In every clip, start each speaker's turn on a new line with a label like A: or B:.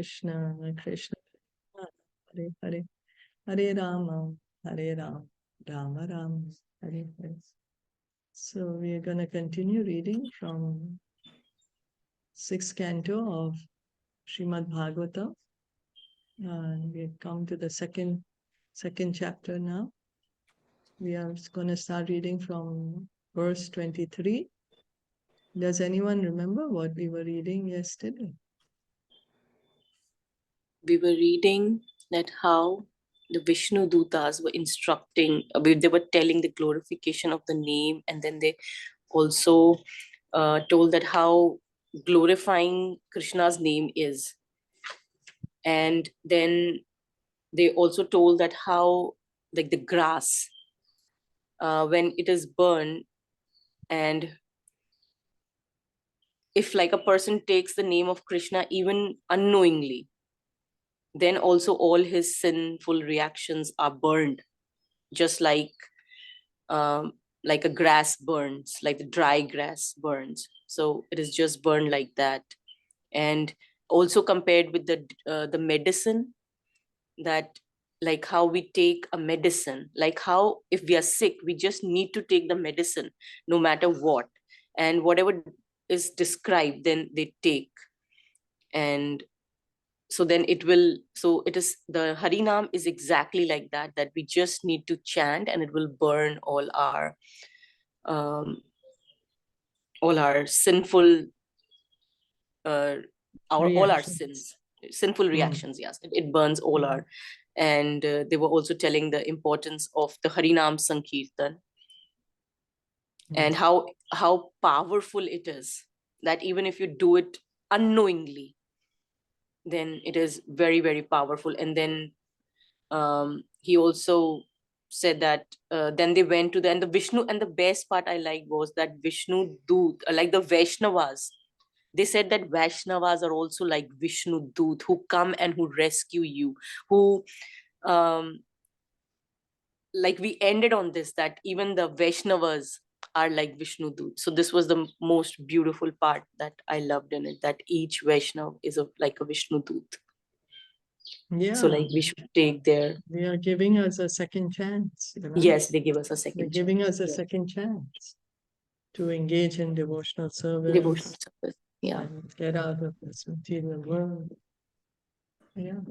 A: Krishna, Krishna, Hare Hare, Hare Rama, Rama Rama, Hare Hare. So we are going to continue reading from 6th canto of Srimad Bhagavatam. And we have come to the second chapter now. We are going to start reading from verse 23. Does anyone remember what we were reading yesterday?
B: We were reading that how the Viṣṇudūtas were instructing, they were telling the glorification of the name, and then they also told that how glorifying Krishna's name is. And then they also told that how, like the grass, when it is burned, and if like a person takes the name of Krishna even unknowingly, then also all his sinful reactions are burned, just like a grass burns, like the dry grass burns. So it is just burned like that. And also compared with the medicine, that like how we take a medicine, like how if we are sick, we just need to take the medicine no matter what, and whatever is described, then they take. And so then it is the Harinam is exactly like that, that we just need to chant and it will burn all our sinful all our sins, sinful reactions. Yes, it burns all our. And they were also telling the importance of the Harinam Sankirtan, and how powerful it is, that even if you do it unknowingly, then it is very, very powerful. And then he also said that then they went to the Vishnu, and the best part I like was that Viṣṇudūtas, like the Vaishnavas, they said that Vaishnavas are also like Viṣṇudūtas, who come and who rescue you, who like we ended on this, that even the Vaishnavas are like Viṣṇudūtas. So this was the most beautiful part that I loved in it, that each Vaishnava is like a Viṣṇudūta.
A: Yeah.
B: So like we should take their...
A: They are giving us a second chance. Right?
B: Yes, they give us a second
A: They're giving us a second chance to engage in devotional service.
B: Yeah.
A: And get out of this material world. Yeah.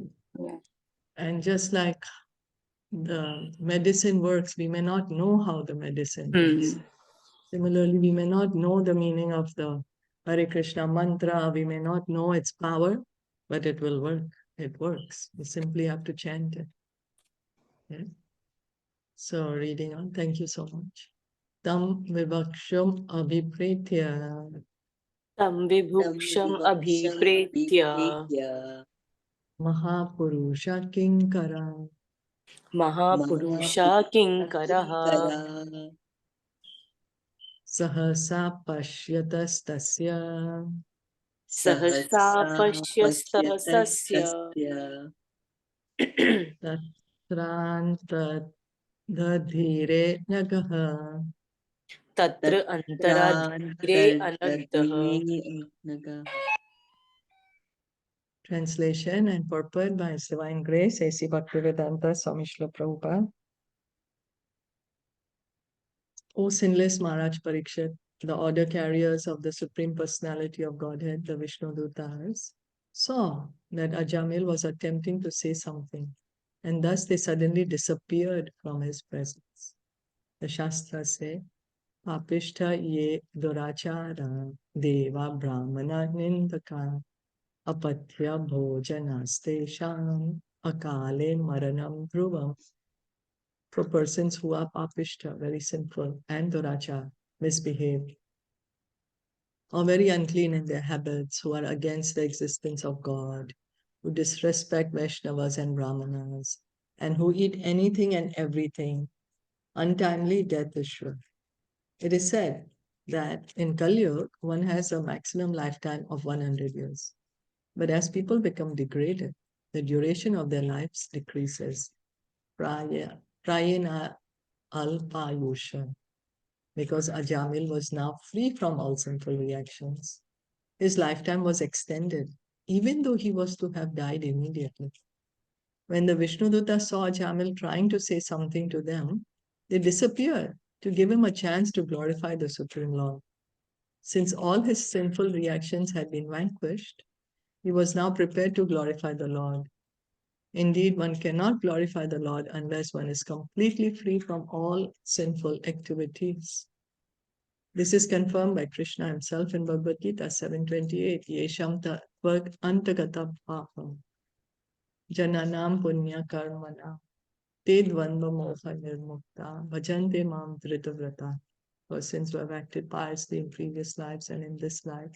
A: And just like the medicine works, we may not know how the medicine works. Similarly, we may not know the meaning of the Hare Krishna mantra. We may not know its power, but it will work. It works. We simply have to chant it. Yeah. So reading on. Thank you so much. Tam vivaksham abhipretya.
B: Tam vibhuksham abhipretya.
A: Mahapurusha kinkara.
B: Mahapurusha kinkaraha.
A: Sahasa pashyatastasya.
B: Sahasa pashyastasya.
A: Tatranta dhire nagaha.
B: Tatra antaradhire anaddaha.
A: Translation and purport by His Divine Grace, A.C. Bhaktivedanta Swami Srila Prabhupada. O sinless Maharaj Parikshit, the order carriers of the Supreme Personality of Godhead, the Viṣṇudūtas, saw that Ajāmila was attempting to say something, and thus they suddenly disappeared from his presence. The Shastras say, Papishtha ye durachara deva brahmana nindaka apatya bhojanastesham akale maranam dhruvam. For persons who are papishta, very sinful, and durachara, misbehaved, or very unclean in their habits, who are against the existence of God, who disrespect Vaishnavas and Brahmanas, and who eat anything and everything, untimely death is sure. It is said that in Kali Yuga, one has a maximum lifetime of 100 years. But as people become degraded, the duration of their lives decreases. Prayena alpayusha. Because Ajāmila was now free from all sinful reactions, his lifetime was extended even though he was to have died immediately. When the Viṣṇudūtas saw Ajāmila trying to say something to them, they disappeared to give him a chance to glorify the Supreme Lord. Since all his sinful reactions had been vanquished, he was now prepared to glorify the Lord. Indeed, one cannot glorify the Lord unless one is completely free from all sinful activities. This is confirmed by Krishna himself in Bhagavad Gita 7:28. Yesham tatvag antagata paham jananam punya karmana te dvandva moha nirmukta bhajante mam dritavrata. Persons who have acted piously in previous lives and in this life,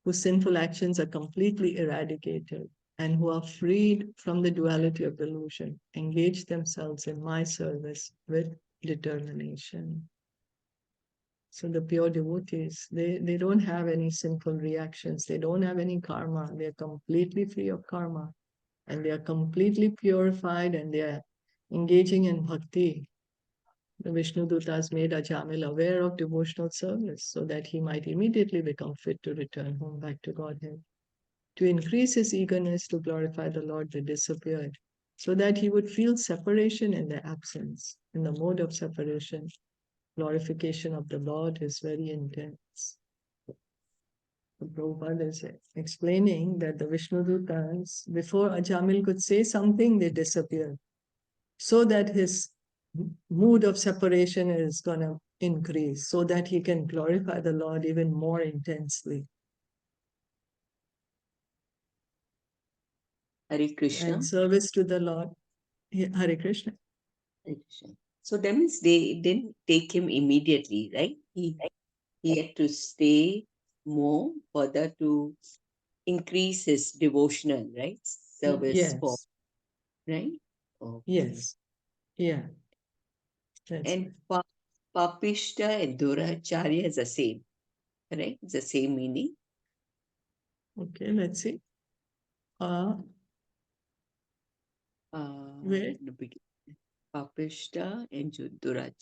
A: whose sinful actions are completely eradicated and who are freed from the duality of delusion, engage themselves in my service with determination. So the pure devotees, they don't have any sinful reactions. They don't have any karma. They are completely free of karma. And they are completely purified and they are engaging in bhakti. The Viṣṇudūtas made Ajāmila aware of devotional service so that he might immediately become fit to return home back to Godhead. To increase his eagerness to glorify the Lord, they disappeared, so that he would feel separation in their absence. In the mode of separation, glorification of the Lord is very intense. The Prabhupada is explaining that the Viṣṇudūtas, before Ajāmila could say something, they disappeared, so that his mood of separation is going to increase, so that he can glorify the Lord even more intensely.
C: Hare Krishna.
A: And service to the Lord. Hare Krishna.
C: Hare Krishna. So that means they didn't take him immediately, right? He had to stay more further to increase his devotional, right? Service
A: Yes.
C: for, right? Okay.
A: Yes. Yeah. That's
C: And Papishta and Duracharya is the same, correct? It's the same meaning.
A: okay. Let's see. Where?
C: In the beginning, Papishta and Duracharya.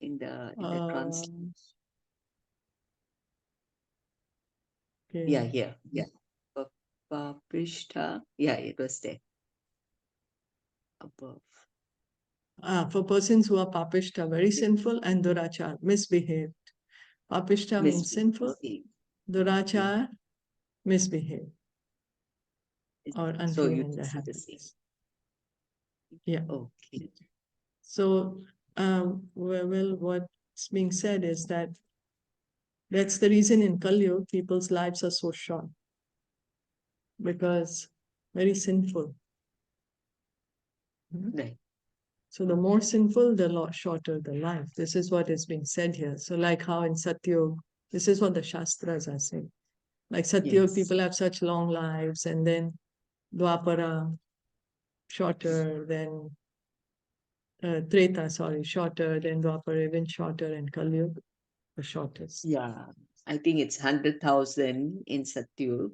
C: In the translation.
A: Okay.
C: Yeah, here. Yeah. Papishta. Yeah, it was there. Above.
A: For persons who are papishta, very sinful, and durachar, misbehaved. Papishta means sinful, durachar, misbehaved, or
C: So
A: unclean
C: you
A: in their
C: see the same.
A: habits. Yeah.
C: Okay.
A: So, well, what's being said is that that's the reason in Kali Yuga people's lives are so short, because very sinful.
C: Right.
A: So the more sinful, the shorter the life. This is what is being said here. So like how in Satyug, this is what the Shastras are saying. Like Satyug,
C: Yes.
A: people have such long lives, and then Dwapara, shorter, then Treta, shorter, then Dwapara, even shorter, and Kali Yuga, the shortest.
C: Yeah. I think it's 100,000 in Satyug.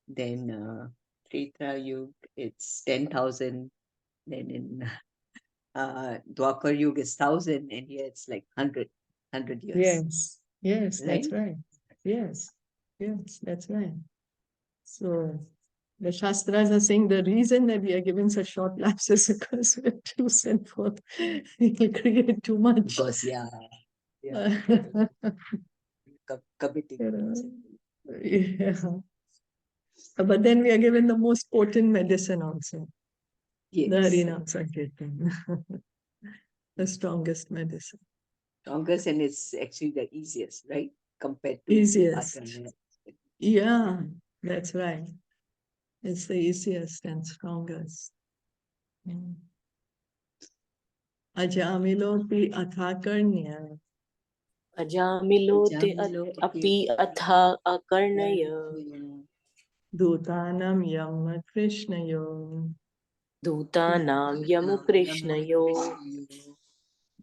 C: Then Treta Yuga, it's 10,000. Then in Dwapar Yuga is 1,000, and here it's like 100 years.
A: Yes, that's
C: Right?
A: right. Yes, that's right. So the Shastras are saying the reason that we are given such short lives is because we're too sinful. We will create too much.
C: Because, yeah. Committing.
A: Yeah. But then we are given the most potent medicine also.
C: Yes.
A: The Harinam Sankirtan. The strongest medicine.
C: Strongest, and it's actually the easiest, right? Compared to
A: Easiest.
C: other.
A: Yeah, that's right. It's the easiest and strongest. Ajāmilopi athakarnya.
B: Ajāmilote api atha akarnaya.
A: Dūtānam yama Krishnayo.
B: Dūtānam yamu Krishnayo.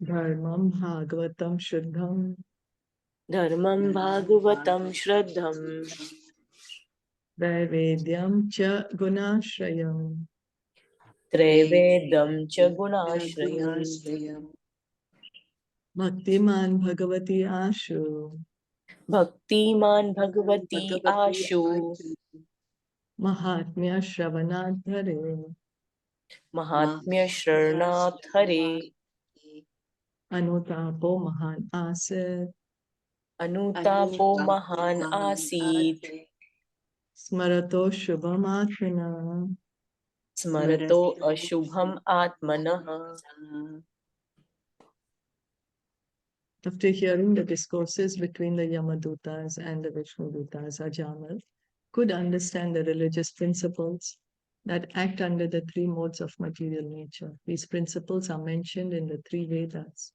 A: Dharmam Bhagavatam Shuddham.
B: Dharmam Bhagavatam Shraddham.
A: Traivedyam cha gunashrayam.
B: Traivedam cha gunashrayam.
A: Bhaktiman Bhagavati Ashu.
B: Bhaktiman Bhagavati Ashu
A: Mahatmya Shravanadhare
B: Mahatmya Sharnath Hare
A: Anutapo Mahan Asit
B: Anutapo Mahan Asit
A: Smarato Shubhamatmana.
B: Smarato Ashubham Atmanah.
A: After hearing the discourses between the Yamadutas and the Viṣṇudūtas, Ajāmila could understand the religious principles that act under the three modes of material nature. These principles are mentioned in the three Vedas.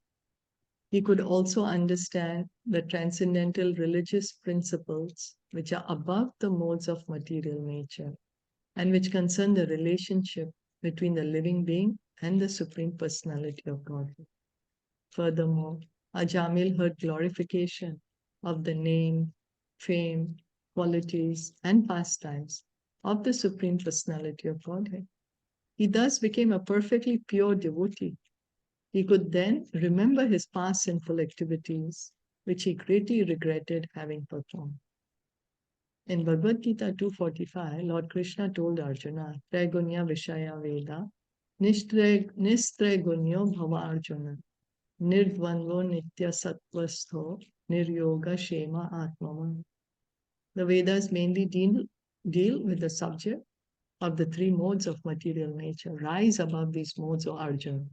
A: He could also understand the transcendental religious principles which are above the modes of material nature and which concern the relationship between the living being and the Supreme Personality of Godhead. Furthermore, Ajāmila heard glorification of the name, fame, qualities, and pastimes of the Supreme Personality of Godhead. He thus became a perfectly pure devotee. He could then remember his past sinful activities, which he greatly regretted having performed. In Bhagavad Gita 2:45, Lord Krishna told Arjuna, Traigunya Vishaya Veda, Nistraigunyo Bhava Arjuna, Nirdvandvo Nitya Sattvastho, Niryoga Shema Atmaman. The Vedas mainly deal with the subject of the three modes of material nature. Rise above these modes, O Arjuna.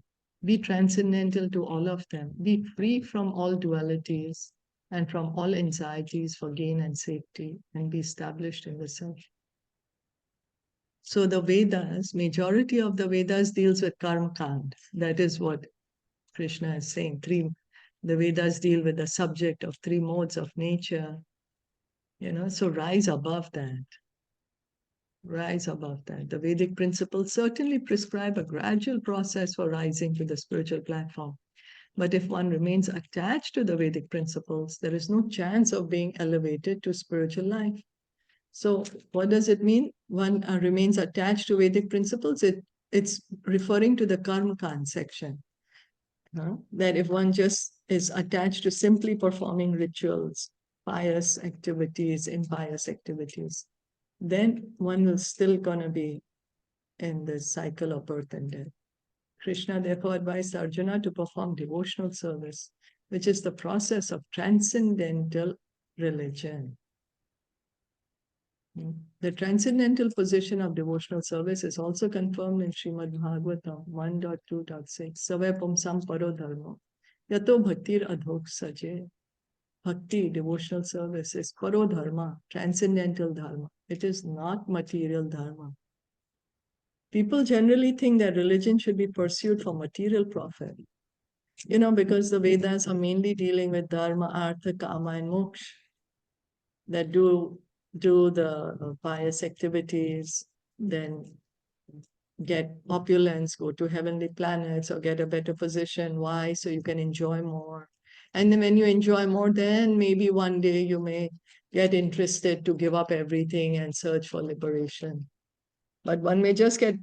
A: Be transcendental to all of them. Be free from all dualities and from all anxieties for gain and safety, and be established in the self. So the Vedas, majority of the Vedas deals with karma kand. That is what Krishna is saying. The Vedas deal with the subject of three modes of nature. So rise above that. Rise above that. The Vedic principles certainly prescribe a gradual process for rising to the spiritual platform. But if one remains attached to the Vedic principles, there is no chance of being elevated to spiritual life. So what does it mean? One remains attached to Vedic principles. It's referring to the Karma Kand section. That if one just is attached to simply performing rituals, pious activities, impious activities, then one will still gonna be in the cycle of birth and death. Krishna therefore advised Arjuna to perform devotional service, which is the process of transcendental religion. The transcendental position of devotional service is also confirmed in Srimad Bhagavatam 1.2.6. Save pumsam paro dharma, yato bhaktir adhok saje. Bhakti, devotional service, is paro dharma, transcendental dharma. It is not material dharma. People generally think that religion should be pursued for material profit. Because the Vedas are mainly dealing with dharma, artha, kama, and moksha, that do the pious activities, then get opulence, go to heavenly planets, or get a better position. Why? So you can enjoy more. And then when you enjoy more, then maybe one day you may get interested to give up everything and search for liberation. But one may just get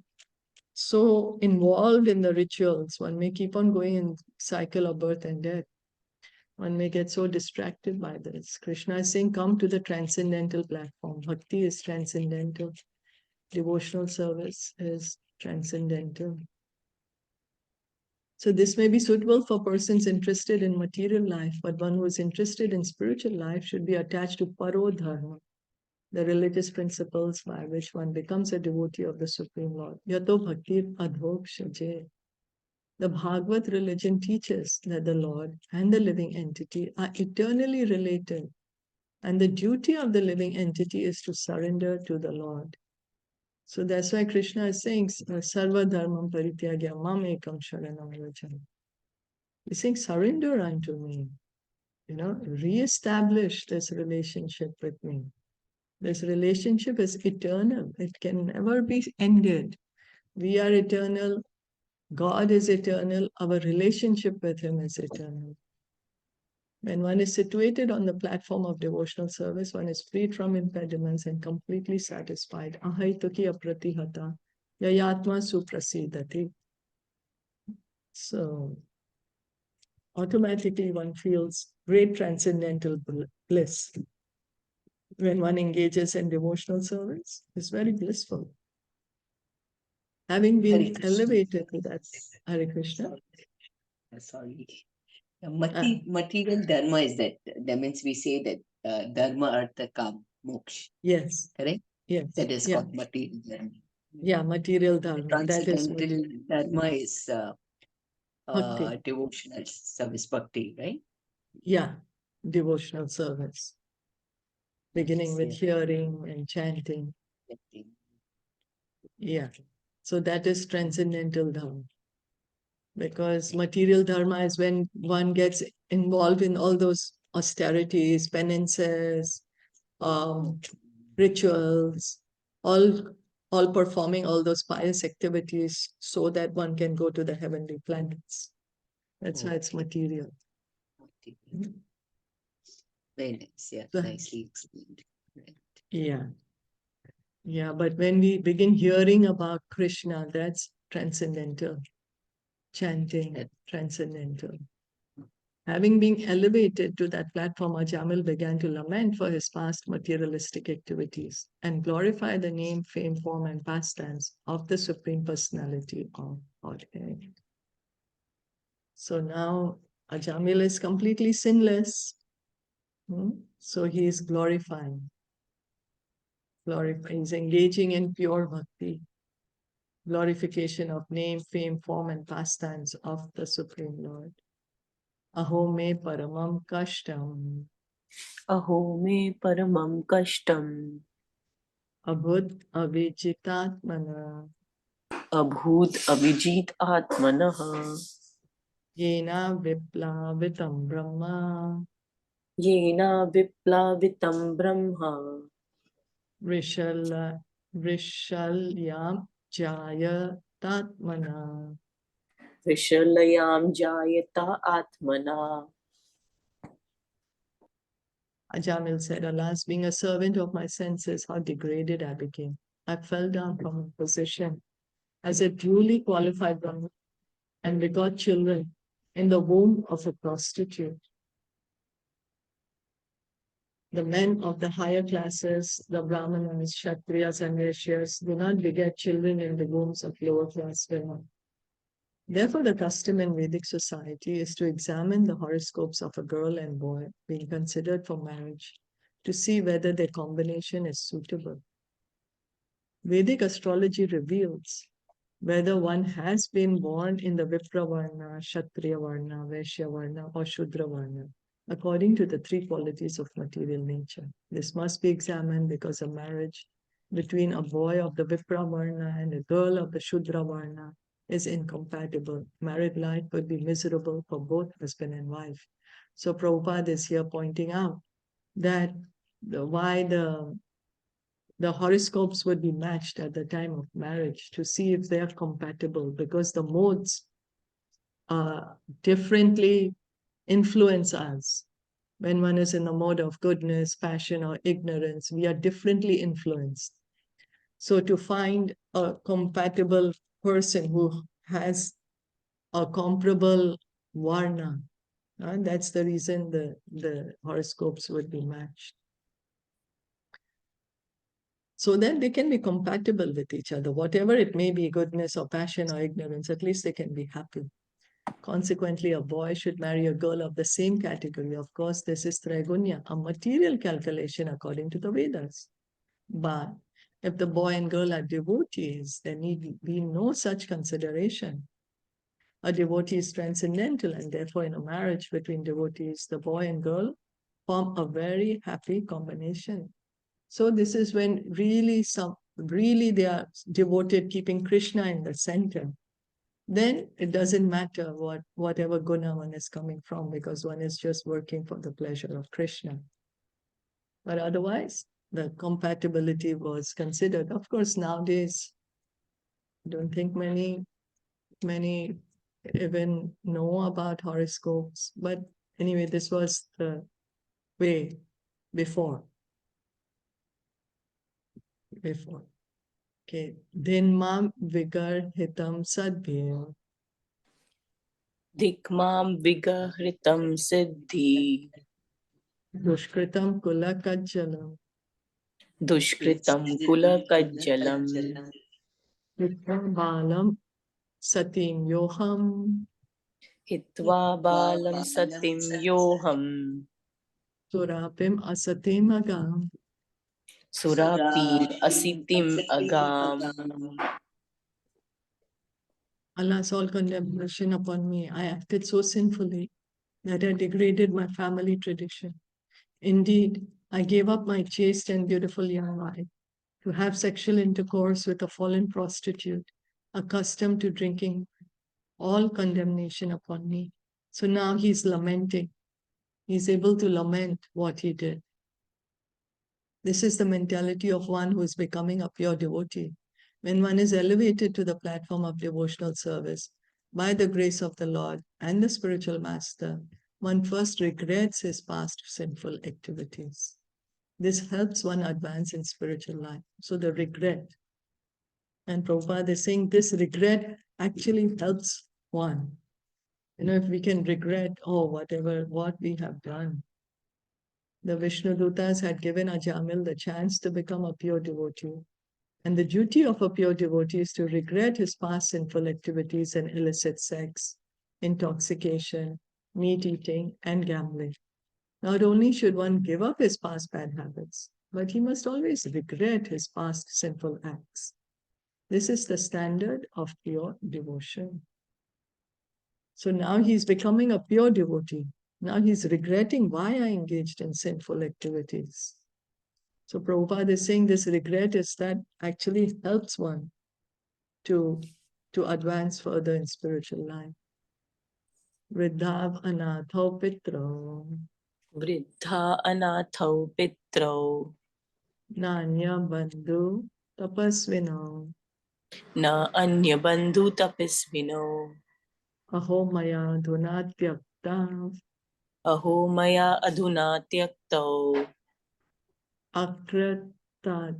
A: so involved in the rituals, one may keep on going in cycle of birth and death. One may get so distracted by this. Krishna is saying, come to the transcendental platform. Bhakti is transcendental. Devotional service is transcendental. So this may be suitable for persons interested in material life, but one who is interested in spiritual life should be attached to Paro Dharma, the religious principles by which one becomes a devotee of the Supreme Lord. Yato Bhaktir Adhok Shaje. The Bhagavad religion teaches that the Lord and the living entity are eternally related, and the duty of the living entity is to surrender to the Lord. So that's why Krishna is saying, Sarva Dharmam Parityagya Mam Ekam Sharanam Vachan. He's saying, surrender unto me. Re-establish this relationship with me. This relationship is eternal. It can never be ended. We are eternal. God is eternal. Our relationship with Him is eternal. When one is situated on the platform of devotional service, one is freed from impediments and completely satisfied. Ahaituki apratihata, yayatma suprasidati. So automatically one feels great transcendental bliss. When one engages in devotional service, it's very blissful. Having
C: Hare
A: been
C: Krishna.
A: elevated to that, Hare Krishna.
C: Sorry. Material dharma is that. That means we say that dharma, artha, kam, moksha.
A: Yes,
C: Correct?
A: yes.
C: That is
A: Yeah,
C: called material dharma.
A: yeah, material dharma. That is
C: Transcendental dharma is
A: bhakti.
C: devotional service, bhakti, right?
A: Yeah, devotional service, beginning with
C: Yes,
A: hearing and chanting.
C: yes.
A: Yeah, so that is transcendental dharma. Because material dharma is when one gets involved in all those austerities, penances, rituals, all performing all those pious activities so that one can go to the heavenly planets. That's why it's material.
C: Material. Very nice, yeah,
A: So-
C: nicely explained. Right.
A: Yeah. Yeah, but when we begin hearing about Krishna, that's transcendental. Chanting, transcendental. Having been elevated to that platform, Ajāmila began to lament for his past materialistic activities and glorify the name, fame, form, and pastimes of the Supreme Personality of Godhead. So now Ajāmila is completely sinless. So he is glorifying. He's engaging in pure bhakti, glorification of name, fame, form, and pastimes of the Supreme Lord. Aho me paramam kashtam.
B: Aho me paramam kashtam.
A: Abhut avijitatmana.
B: Abhut abhijit atmanaha.
A: Yena viplavitam brahma.
B: Yena viplavitam brahma.
A: Vrishalyam jaya tatmana.
B: Vishalayam jayata atmana.
A: Ajāmila said, alas, being a servant of my senses, how degraded I became. I fell down from a position as a duly qualified Brahmin and begot children in the womb of a prostitute. The men of the higher classes, the Brahmanas, Kshatriyas, and Vaishyas, do not beget children in the wombs of lower class women. Therefore, the custom in Vedic society is to examine the horoscopes of a girl and boy being considered for marriage to see whether their combination is suitable. Vedic astrology reveals whether one has been born in the Vipra Varna, Kshatriya Varna, Vaishya Varna, or Shudra Varna, according to the three qualities of material nature. This must be examined because a marriage between a boy of the Vipra Varna and a girl of the Shudra Varna is incompatible. Married life would be miserable for both husband and wife. So Prabhupada is here pointing out that why the horoscopes would be matched at the time of marriage to see if they are compatible, because the modes differently influence us. When one is in the mode of goodness, passion, or ignorance, we are differently influenced. So to find a compatible person who has a comparable varna, that's the reason the horoscopes would be matched. So that they can be compatible with each other. Whatever it may be, goodness or passion or ignorance, at least they can be happy. Consequently, a boy should marry a girl of the same category. Of course, this is Traigunya, a material calculation according to the Vedas. But if the boy and girl are devotees, there need be no such consideration. A devotee is transcendental, and therefore, in a marriage between devotees, the boy and girl form a very happy combination. So this is when really they are devoted, keeping Krishna in the center. Then it doesn't matter whatever guna one is coming from, because one is just working for the pleasure of Krishna. But otherwise, the compatibility was considered. Of course, nowadays, I don't think many even know about horoscopes. But anyway, this was the way before. Okay. Dhinmam vigar hitam sadbhya.
B: Dikmam vigahritam siddhi.
A: Dushkritam kula kajjalam.
B: Dushkritam kula kajjalam.
A: Vikram balam satim yoham.
B: Hitva balam satim yoham.
A: Surapim asatim agam.
B: Surapir asitim agam.
A: Alas, all condemnation upon me. I acted so sinfully that I degraded my family tradition. Indeed, I gave up my chaste and beautiful young wife to have sexual intercourse with a fallen prostitute, accustomed to drinking. All condemnation upon me. So now he's lamenting. He's able to lament what he did. This is the mentality of one who is becoming a pure devotee. When one is elevated to the platform of devotional service by the grace of the Lord and the spiritual master, one first regrets his past sinful activities. This helps one advance in spiritual life. So the regret, and Prabhupada is saying this regret actually helps one. If we can regret, what we have done. The Viṣṇudūtas had given Ajāmila the chance to become a pure devotee. And the duty of a pure devotee is to regret his past sinful activities and illicit sex, intoxication, meat eating, and gambling. Not only should one give up his past bad habits, but he must always regret his past sinful acts. This is the standard of pure devotion. So now he's becoming a pure devotee. Now he's regretting why I engaged in sinful activities. So Prabhupada is saying this regret is that actually helps one to advance further in spiritual life. Vridhav anatho pitro.
B: Vriddha anathau pitro.
A: Nanya bandhu tapasvino.
B: Na anya bandhu tapisvino.
A: Aho maya dhunatyakta.
B: Aho maya adhuna tyaktau.
A: Akratat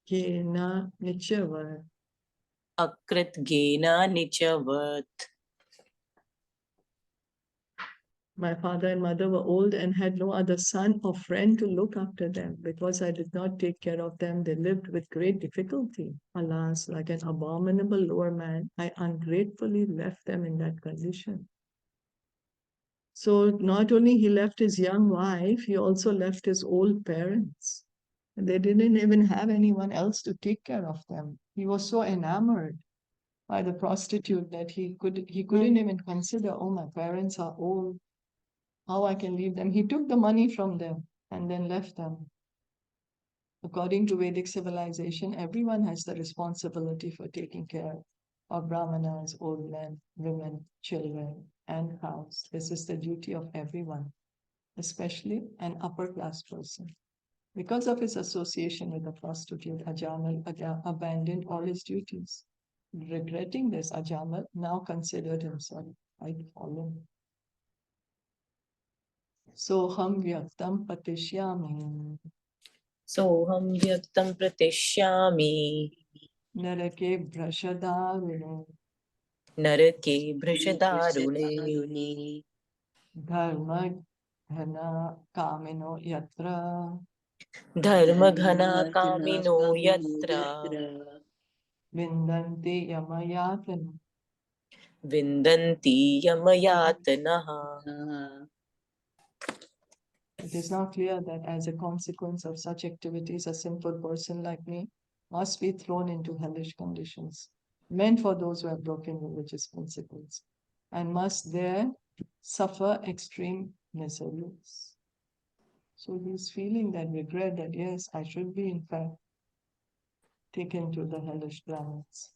A: kena nichavat.
B: Akrit gena nichavat.
A: My father and mother were old and had no other son or friend to look after them. Because I did not take care of them, they lived with great difficulty. Alas, like an abominable lower man, I ungratefully left them in that condition. So not only he left his young wife, he also left his old parents. And they didn't even have anyone else to take care of them. He was so enamored by the prostitute that he couldn't even consider, oh, my parents are old, how I can leave them. He took the money from them and then left them. According to Vedic civilization, everyone has the responsibility for taking care of brahmanas, old men, women, children, and cows. This is the duty of everyone, especially an upper class person. Because of his association with the prostitute, Ajāmila abandoned all his duties. Regretting this, Ajāmila now considered himself quite fallen. Soham vyaktam patishyami.
B: Soham vyaktam pratishyami.
A: Narake brashadharune.
B: Narake bhrishadharune.
A: Dharma dhana kamino yatra.
B: Dharma ghana kamino yatra.
A: Vindanti yamayatana.
B: Vindanti yamayatanaha.
A: It is now clear that as a consequence of such activities, a simple person like me must be thrown into hellish conditions, meant for those who have broken religious principles, and must there suffer extreme miseries. So he's feeling that regret that, yes, I should be in fact taken to the hellish planets.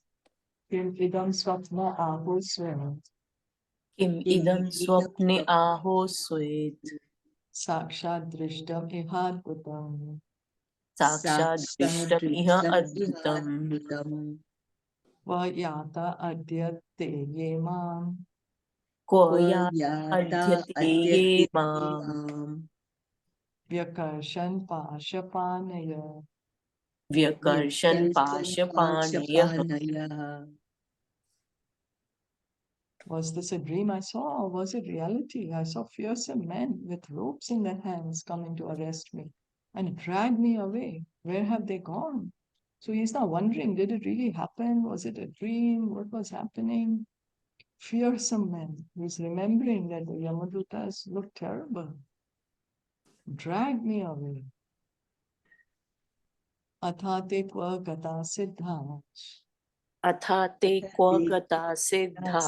A: Kim idam swapna ahosvena.
B: Kim idam swapne aho swet.
A: Sakshat drishtam ihadbhutam.
B: Sakshat drishtam iha adbhutam.
A: Vayata adyate yemam.
B: Kva adhyate ye mam.
A: Vyakarshan pashapanaya.
B: Vyakarshan pashapanayah.
A: Was this a dream I saw, or was it reality? I saw fearsome men with ropes in their hands coming to arrest me and drag me away. Where have they gone? So he's now wondering, did it really happen? Was it a dream? What was happening? Fearsome men. He's remembering that the Yamadutas look terrible. Drag me away. Athate kwa gata siddha.
B: Atha te kva gata siddha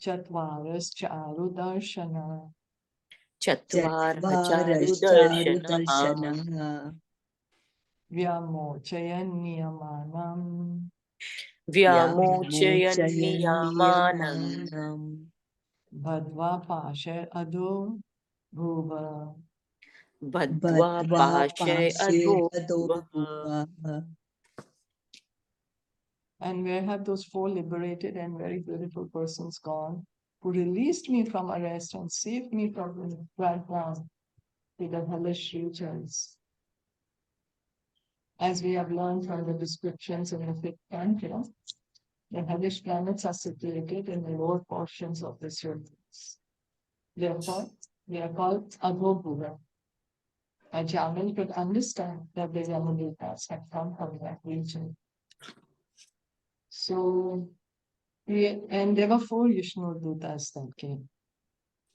A: Chatvaras charu darshana.
B: chatvar charu
C: Chatvarascharu
B: darshana
C: darshana
A: Vyamochayan niyamanam.
B: vyamochayan
C: Vyamochayan
B: niyamanam
C: niyamanam
A: Bhadva pasha ado bhuva.
B: badva
C: Badva
B: pashay
C: pashe
B: adho bhava.
C: adobhuva.
A: And where have those four liberated and very beautiful persons gone who released me from arrest and saved me from being dragged down to the hellish regions? As we have learned from the descriptions in the fifth canto, the hellish planets are situated in the lower portions of this universe. Therefore, they are called Adobhuva. Ajāmila could understand that the Yamadutas had come from that region. So, and there were four Viṣṇudūtas that came.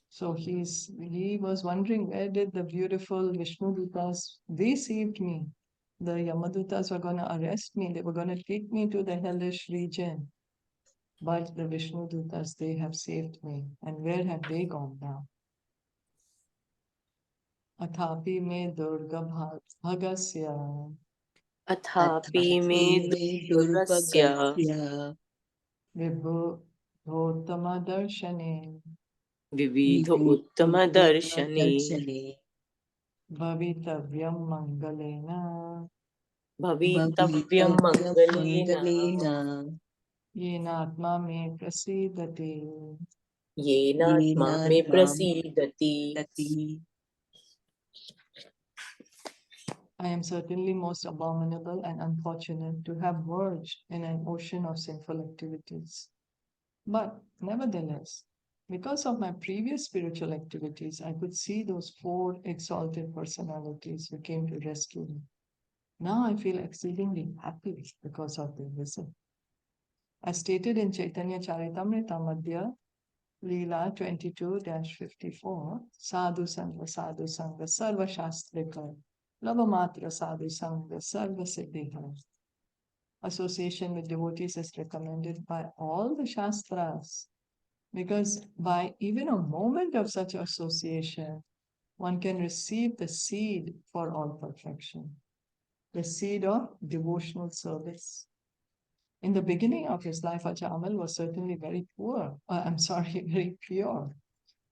A: So he was wondering, where did the beautiful Viṣṇudūtas, they saved me. The Yamadutas were going to arrest me. They were going to take me to the hellish region. But the Viṣṇudūtas, they have saved me. And where have they gone now? Athapi me durga bhagasya
B: Athapi me
C: me
B: durgasya
C: durpagasya
A: vibhu dhottama darshane
B: vividho uttama
C: vividha
B: darshane
C: darshane
A: bhavitavyam mangalena
B: bhavitavyam
C: bhavitavyam
B: mangalena
C: mangalena
A: yenatma me prasidate.
B: yenatma
C: yena
B: me
C: tvam
B: prasidati.
C: dati.
A: I am certainly most abominable and unfortunate to have verged in an ocean of sinful activities. But nevertheless, because of my previous spiritual activities, I could see those four exalted personalities who came to rescue me. Now I feel exceedingly happy because of their visit. As stated in Caitaniya Caritamita Madhya, Leela 22-54, Sadhu Sangha, Sarva Shastrika, Lavamatra Sadhu Sangha, Sarva Siddhika. Association with devotees is recommended by all the Shastras, because by even a moment of such association, one can receive the seed for all perfection, the seed of devotional service. In the beginning of his life, Ajāmila was certainly very poor, very pure,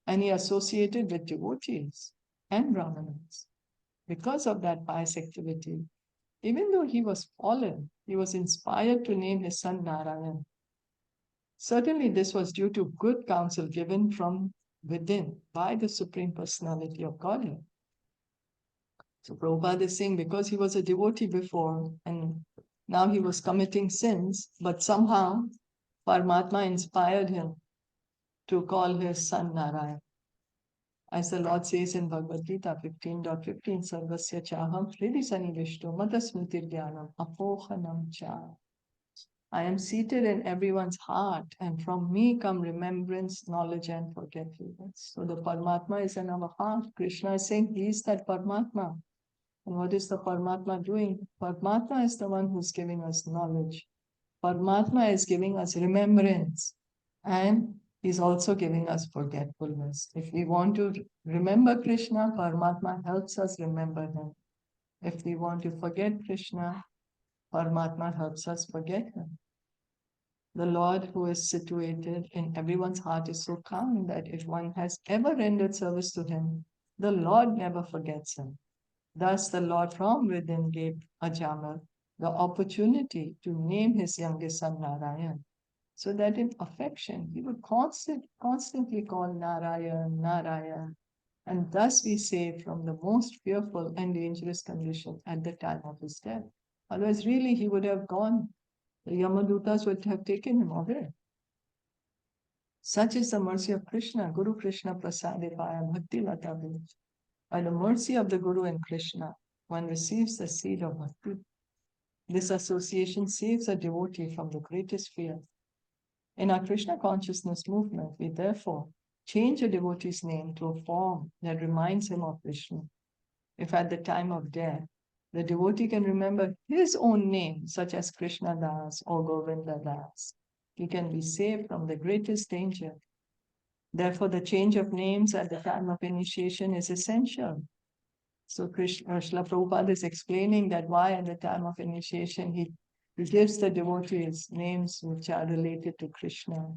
A: and he associated with devotees and Brahmanas. Because of that pious activity, even though he was fallen, he was inspired to name his son Narayan. Certainly, this was due to good counsel given from within by the Supreme Personality of Godhead. So Prabhupada is saying, because he was a devotee before and now he was committing sins, but somehow Paramatma inspired him to call his son Narayan. As the Lord says in Bhagavad Gita 15.15, Sarvasya chaham hridi sanivishto madasmritir dhyanam apohanam cha. I am seated in everyone's heart, and from me come remembrance, knowledge, and forgetfulness. So the Paramatma is in our heart. Krishna is saying he is that Paramatma. And what is the Paramatma doing? Paramatma is the one who's giving us knowledge. Paramatma is giving us remembrance. And he's also giving us forgetfulness. If we want to remember Krishna, Paramatma helps us remember him. If we want to forget Krishna, Paramatma helps us forget him. The Lord who is situated in everyone's heart is so kind that if one has ever rendered service to him, the Lord never forgets him. Thus, the Lord from within gave Ajāmila the opportunity to name his youngest son Narayan, so that in affection he would constantly call Narayan, Narayan, and thus be saved from the most fearful and dangerous condition at the time of his death. Otherwise, really, he would have gone. The Yamadutas would have taken him away. Such is the mercy of Krishna, Guru Krishna Prasadipaya Bhakti Lata Vij. By the mercy of the Guru and Krishna, one receives the seed of bhakti. This association saves a devotee from the greatest fear. In our Krishna consciousness movement, we therefore change a devotee's name to a form that reminds him of Vishnu. If at the time of death, the devotee can remember his own name, such as Krishna Das or Govinda Das, he can be saved from the greatest danger. Therefore, the change of names at the time of initiation is essential. So Srila Prabhupada is explaining that why at the time of initiation he gives the devotees names which are related to Krishna,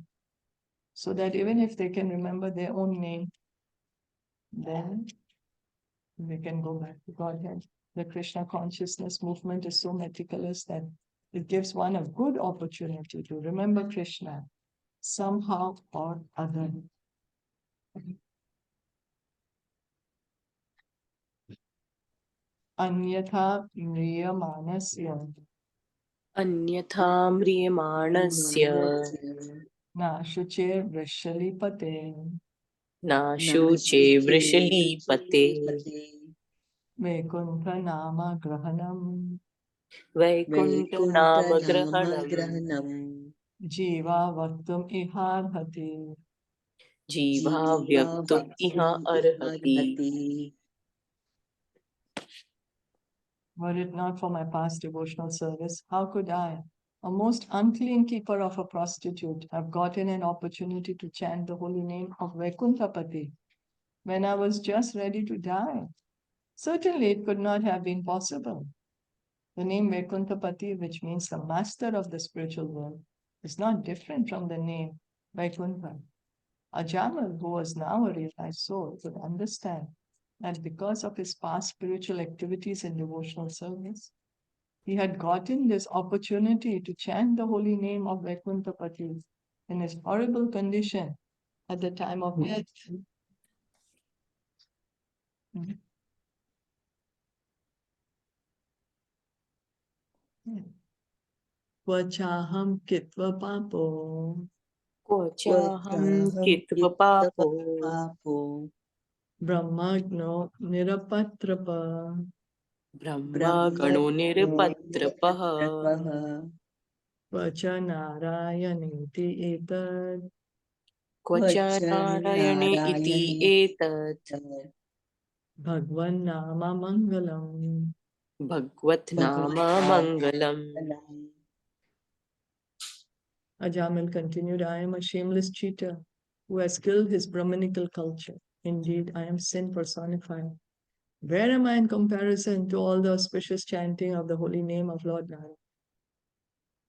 A: so that even if they can remember their own name, then they can go back to Godhead. The Krishna consciousness movement is so meticulous that it gives one a good opportunity to remember Krishna somehow or other. Anyatha mriyamanasya
B: Anyatha mriyamanasya
A: na shuche vrishalipate
B: na shuche vrishalipate
A: Vaikuntha nama grahanam
B: Vaikuntha nama grahanam
C: Grahanam
A: jiva vaktum iharhati.
B: Jiva vyaktum iha arhati.
A: Were it not for my past devotional service, how could I, a most unclean keeper of a prostitute, have gotten an opportunity to chant the holy name of Vaikuntapati when I was just ready to die? Certainly it could not have been possible. The name Vaikuntapati, which means the master of the spiritual world, is not different from the name Vaikuntha. Ajāmila, who was now a realized soul, could understand that because of his past spiritual activities in devotional service, he had gotten this opportunity to chant the holy name of Vaikuntapati in his horrible condition at the time of death. Vachaham kitva papo
B: Kvachaham kitva papo
A: Brahmagno nirapatrapa
B: Brahma gano niripatrapaha
A: Vachanarayaniti etad
B: Kvacha narayane iti etat
A: Bhagwan nama mangalam.
B: Bhagvat nama mangalam.
A: Ajāmila continued, I am a shameless cheater who has killed his Brahminical culture. Indeed, I am sin personified. Where am I in comparison to all the auspicious chanting of the holy name of Lord Narayan?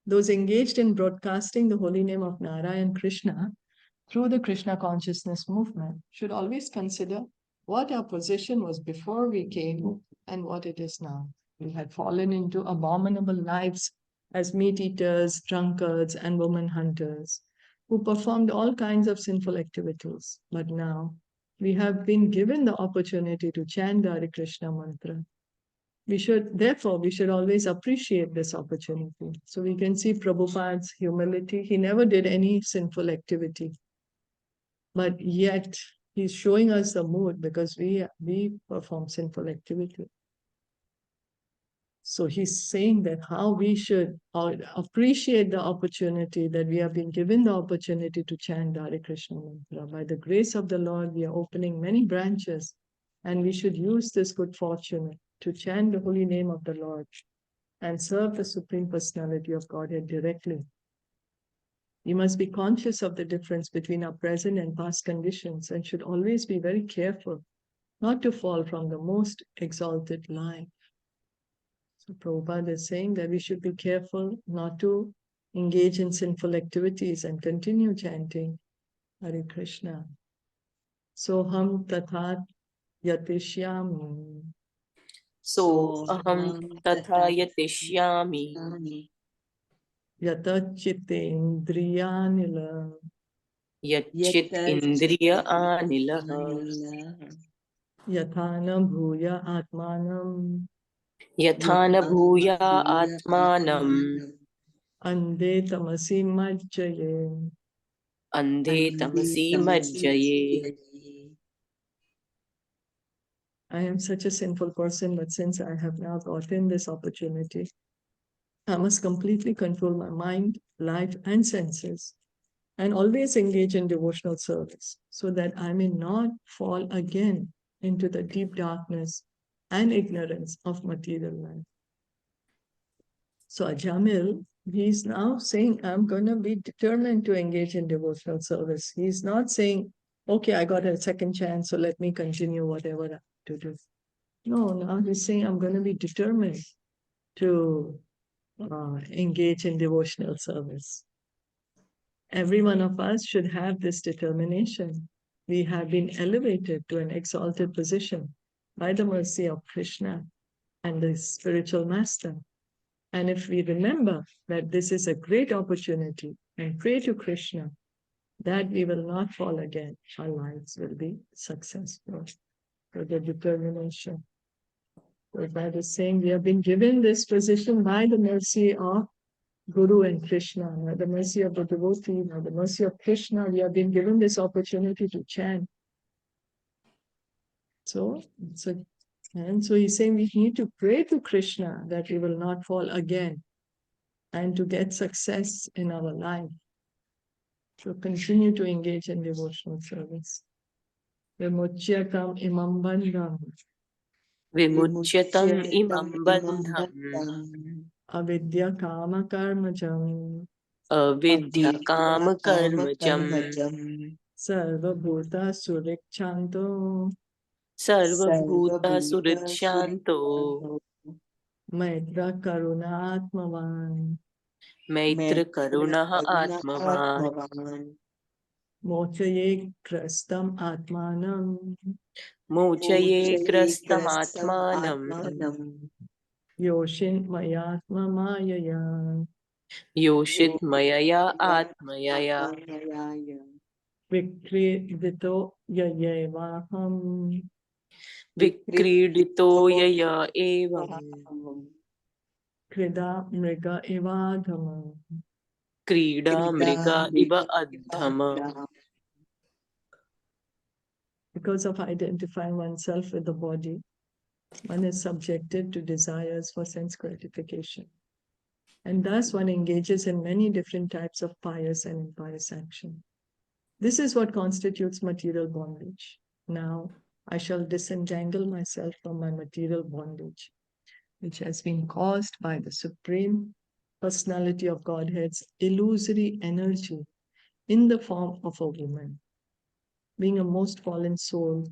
A: Those engaged in broadcasting the holy name of Narayan Krishna through the Krishna consciousness movement should always consider what our position was before we came and what it is now. We had fallen into abominable lives as meat eaters, drunkards, and woman hunters who performed all kinds of sinful activities. But now we have been given the opportunity to chant the Hare Krishna mantra. Therefore, we should always appreciate this opportunity. So we can see Prabhupada's humility. He never did any sinful activity. But yet, he's showing us the mood because we perform sinful activity. So he's saying that how we should appreciate the opportunity that we have been given the opportunity to chant Hare Krishna mantra. By the grace of the Lord, we are opening many branches, and we should use this good fortune to chant the holy name of the Lord and serve the Supreme Personality of Godhead directly. We must be conscious of the difference between our present and past conditions and should always be very careful not to fall from the most exalted life. So Prabhupada is saying that we should be careful not to engage in sinful activities and continue chanting Hare Krishna. Soham tathat yatishyami.
B: So aham tatha yatishyami
A: Yata chitendriyanila.
B: Yachit indriya anilaha
A: Yathana bhuya atmanam.
B: Yathana bhuya atmanam
A: Ande tamasi majjaye.
B: Andhe tamasi majjaye.
A: I am such a sinful person, but since I have now gotten this opportunity, I must completely control my mind, life, and senses, and always engage in devotional service so that I may not fall again into the deep darkness and ignorance of material life. So Ajāmila, he's now saying, I'm going to be determined to engage in devotional service. He's not saying, okay, I got a second chance, so let me continue whatever I have to do. No, now he's saying, I'm going to be determined to engage in devotional service. Every one of us should have this determination. We have been elevated to an exalted position by the mercy of Krishna and the spiritual master. And if we remember that this is a great opportunity and pray to Krishna that we will not fall again, our lives will be successful. So the determination. So that is saying we have been given this position by the mercy of Guru and Krishna, by the mercy of the devotee, by the mercy of Krishna, we have been given this opportunity to chant. So he's saying we need to pray to Krishna that we will not fall again and to get success in our life. So continue to engage in devotional service. Vimucyatam imam bandham.
B: Vimucyatam imam bandham.
A: Avidya kama karmajam.
B: Avidya kama karmajam.
A: Sarva bhuta surikchanto.
B: Sarva bhuta suridshyanto.
A: Maitra karuna atmavan.
B: Maitra karunaha atmavan.
A: Mochaye krastam atmanam.
B: Mochaye krastamatmanam.
A: Yoshin mayatma mayaya.
B: Yoshit mayaya atmayaya.
A: Vikridito yayevaham.
B: Vikridito yaya evam.
A: Krida mriga evadhamam.
B: Krida mriga iva adhama.
A: Because of identifying oneself with the body, one is subjected to desires for sense gratification. And thus one engages in many different types of pious and impious action. This is what constitutes material bondage. Now I shall disentangle myself from my material bondage, which has been caused by the Supreme Personality of Godhead's illusory energy in the form of a woman. Being a most fallen soul,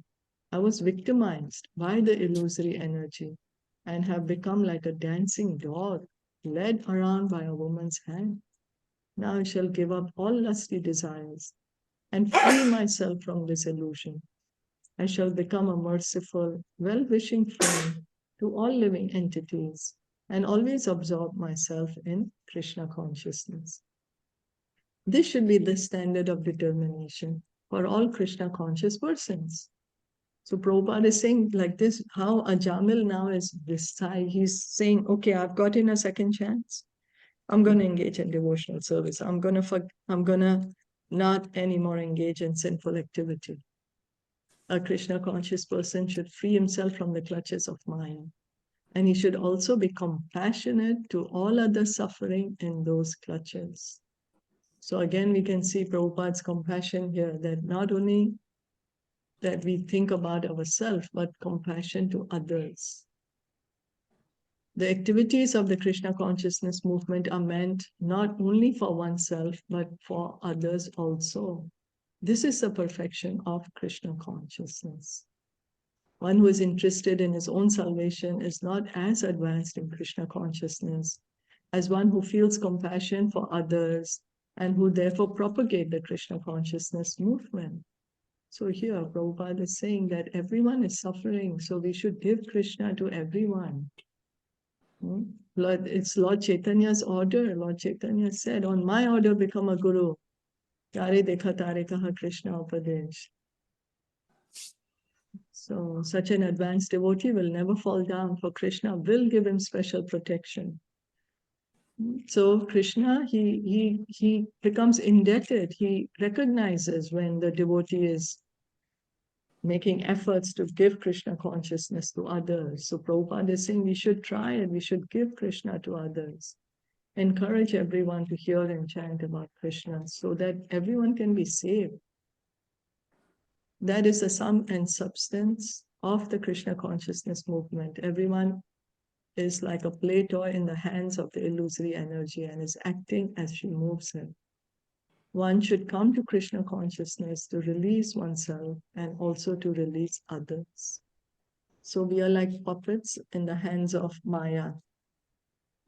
A: I was victimized by the illusory energy and have become like a dancing dog led around by a woman's hand. Now I shall give up all lusty desires and free myself from this illusion. I shall become a merciful, well-wishing friend to all living entities and always absorb myself in Krishna consciousness. This should be the standard of determination for all Krishna conscious persons. So Prabhupada is saying like this, how Ajāmila now is this side. He's saying, okay, I've gotten a second chance. I'm going to engage in devotional service. I'm going to not anymore engage in sinful activity. A Krishna conscious person should free himself from the clutches of Maya. And he should also be compassionate to all others suffering in those clutches. So again, we can see Prabhupada's compassion here, that not only that we think about ourselves, but compassion to others. The activities of the Krishna consciousness movement are meant not only for oneself, but for others also. This is the perfection of Krishna consciousness. One who is interested in his own salvation is not as advanced in Krishna consciousness as one who feels compassion for others and who therefore propagate the Krishna consciousness movement. So here, Prabhupada is saying that everyone is suffering, so we should give Krishna to everyone. It's Lord Chaitanya's order. Lord Chaitanya said, on my order, become a guru. Tare dekha tare kaha Krishna upadesh. So such an advanced devotee will never fall down, for Krishna will give him special protection. So Krishna, he becomes indebted. He recognizes when the devotee is making efforts to give Krishna consciousness to others. So Prabhupada is saying we should try it. We should give Krishna to others. Encourage everyone to hear and chant about Krishna so that everyone can be saved. That is the sum and substance of the Krishna consciousness movement. Everyone is like a play toy in the hands of the illusory energy and is acting as she moves him. One should come to Krishna consciousness to release oneself and also to release others. So we are like puppets in the hands of Maya.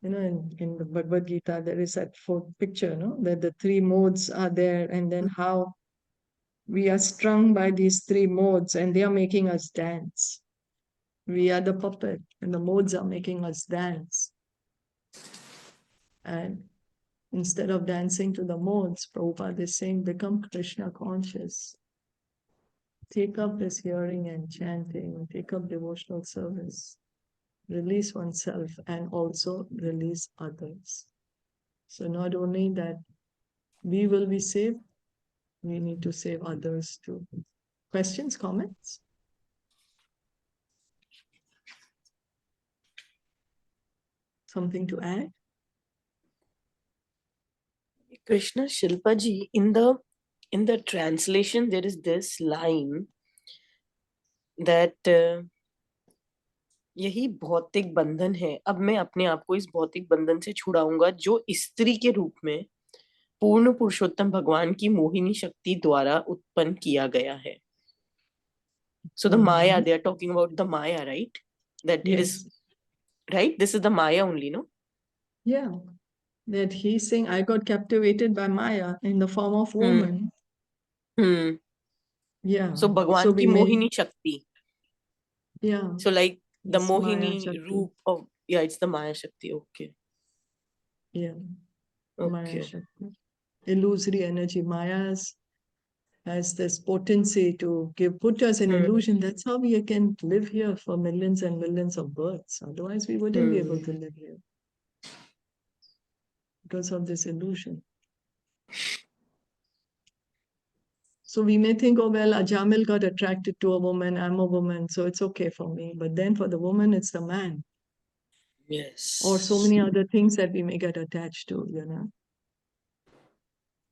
A: You know, in the Bhagavad Gita, there is that picture, no? That the three modes are there, and then how we are strung by these three modes and they are making us dance. We are the puppet and the modes are making us dance. And instead of dancing to the modes, Prabhupada is saying, become Krishna conscious. Take up this hearing and chanting, take up devotional service, release oneself and also release others. So not only that we will be saved, we need to save others too. Questions, comments? Something to add?
B: Krishna Shilpa ji, in the translation, there is this line that यही भौतिक बंधन है, अब मैं अपने आप को इस भौतिक बंधन से छुड़ाऊंगा जो स्त्री के रूप में पूर्ण पुरुषोत्तम भगवान की मोहिनी शक्ति द्वारा उत्पन्न किया गया है. So the Maya, they are talking about the Maya, right? That it is, right? This is the Maya only, no?
A: Yeah. That he's saying, I got captivated by Maya in the form of woman. Yeah.
B: So Bhagwan ki Mohini Shakti.
A: Yeah.
B: So like the
A: It's Maya
B: Mohini
A: Shakti.
B: roop of, yeah, it's the Maya Shakti. Okay.
A: Yeah. Maya
B: Okay.
A: Shakti. Illusory energy. Maya has this potency to put us in illusion. That's how we can live here for millions and millions of births. Otherwise, we wouldn't be able to live here because of this illusion. So we may think, oh, well, Ajāmila got attracted to a woman, I'm a woman, so it's okay for me. But then for the woman, it's the man.
B: Yes.
A: Or so many other things that we may get attached to, you know.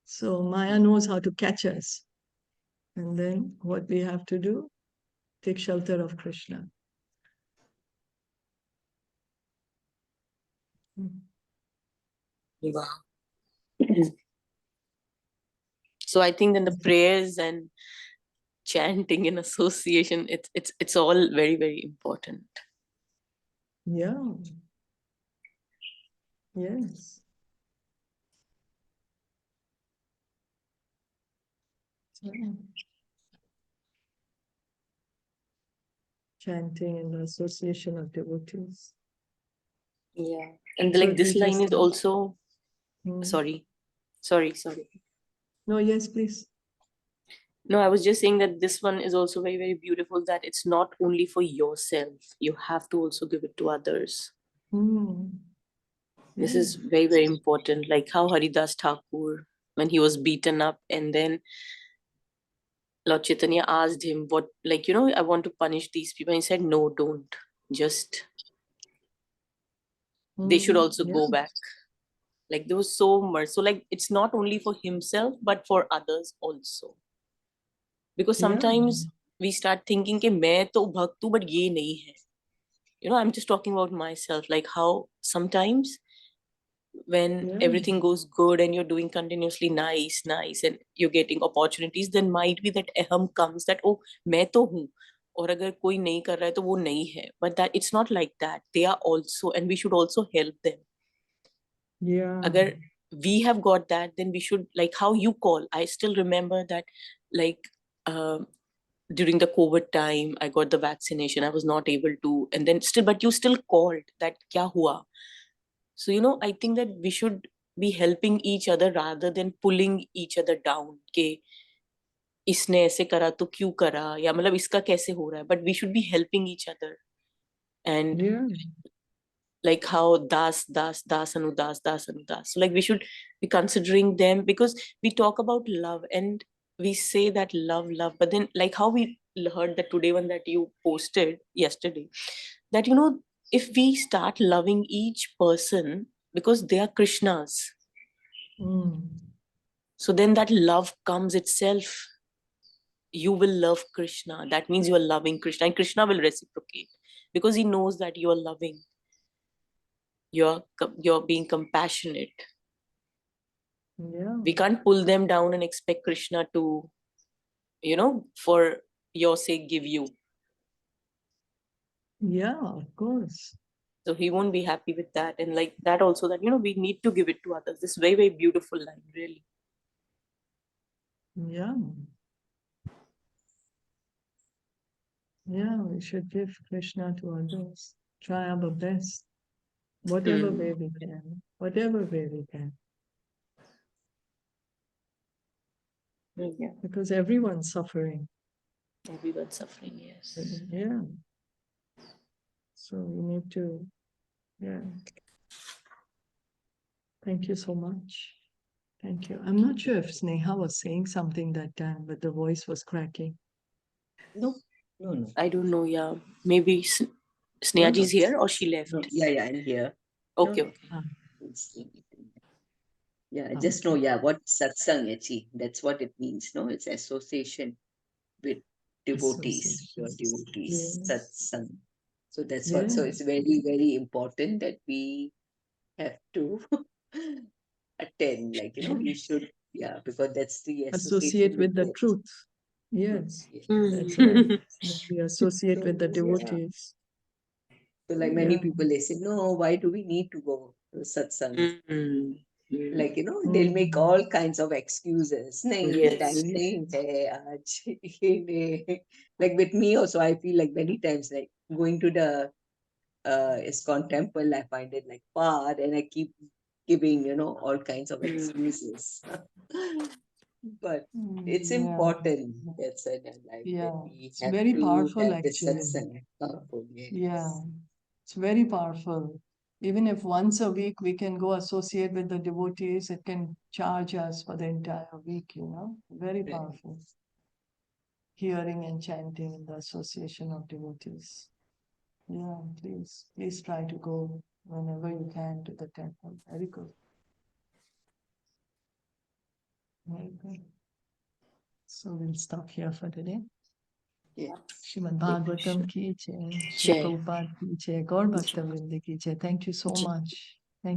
A: So Maya knows how to catch us. And then what we have to do? Take shelter of Krishna.
B: Wow. So I think then the prayers and chanting in association, it's all very, very important.
A: Yeah. Yes. Chanting in the association of devotees.
B: Yeah. And
A: So
B: like this
A: we
B: line
A: just
B: is also, sorry.
A: No, yes, please.
B: No, I was just saying that this one is also very, very beautiful, that it's not only for yourself. You have to also give it to others. This is very, very important. Like how Haridas Thakur, when he was beaten up, and then Lord Chaitanya asked him, what, like, you know, I want to punish these people. And he said, no, don't. Just, they should also go back. Like there was so much. So like, it's not only for himself, but for others also. Because sometimes we start thinking कि मैं तो भक्त हूँ but ये नहीं है. You know, I'm just talking about myself, like how sometimes when everything goes good and you're doing continuously nice and you're getting opportunities, then might be that aham comes that, oh, मैं तो हूँ और अगर कोई नहीं कर रहा है तो वो नहीं है. But that it's not like that. They are also, and we should also help them.
A: Yeah.
B: Agar we have got that, then we should, like how you call. I still remember that, like during the COVID time, I got the vaccination. I was not able to, and then still, but you still called that kya hua. So, you know, I think that we should be helping each other rather than pulling each other down. के इसने ऐसे करा तो क्यों करा, या मतलब इसका कैसे हो रहा है. But we should be helping each other. And like how das, anudas, das, anudas. So like we should be considering them, because we talk about love and we say that love, but then like how we heard that today one that you posted yesterday, that if we start loving each person because they are Krishnas, so then that love comes itself. You will love Krishna. That means you are loving Krishna, and Krishna will reciprocate because he knows that you are loving. You're being compassionate.
A: Yeah.
B: We can't pull them down and expect Krishna to, for your sake, give you.
A: Yeah, of course.
B: So he won't be happy with that. And like that also, that, we need to give it to others. This very, very beautiful line, really.
A: Yeah. Yeah, we should give Krishna to others. Try our best. Whatever way we can. Whatever way we can.
B: Yeah.
A: Because everyone's suffering.
B: Everyone's suffering, yes.
A: Yeah. So we need to, yeah. Thank you so much. Thank you. I'm not sure if Sneha was saying something that time, but the voice was cracking.
C: No.
B: I don't know, yeah. Maybe Snehaji's here or she left?
C: No, yeah, I'm here.
B: Okay.
C: Yeah, I just know, what satsang actually, that's what it means, no? It's association with devotees, your devotees,
A: Yes.
C: satsang. So that's what, so it's very, very important that we have to attend, like, we should, because that's the
A: Associate
C: association
A: with the
C: it.
A: truth. Yes,
C: Yes.
A: that's right. We associate with the devotees.
C: So like many people, they say, no, why do we need to go to satsang? Like, they'll make all kinds of excuses.
B: Yes.
C: Time nahi hai, aaj ye nahi. Like with me also, I feel like many times, like going to the ISKCON temple, I find it like far, and I keep giving, all kinds of excuses. But it's important. That's it. Like that we
A: It's
C: have
A: very
C: to
A: powerful,
C: have this
A: actually.
C: satsang. Powerful, yes.
A: Yeah, it's very powerful. Even if once a week we can go associate with the devotees, it can charge us for the entire week, Very
C: Right.
A: powerful. Hearing and chanting in the association of devotees. Yeah, please try to go whenever you can to the temple. Very good. Very good. So we'll stop here for today.
C: Yeah.
A: Srimad Bhagavatam ki jai, Shri
B: Jai.
A: Prabhupada ki jai, Gaur Bhakta Vrinda ki jai. Thank you so
B: Jai.
A: much.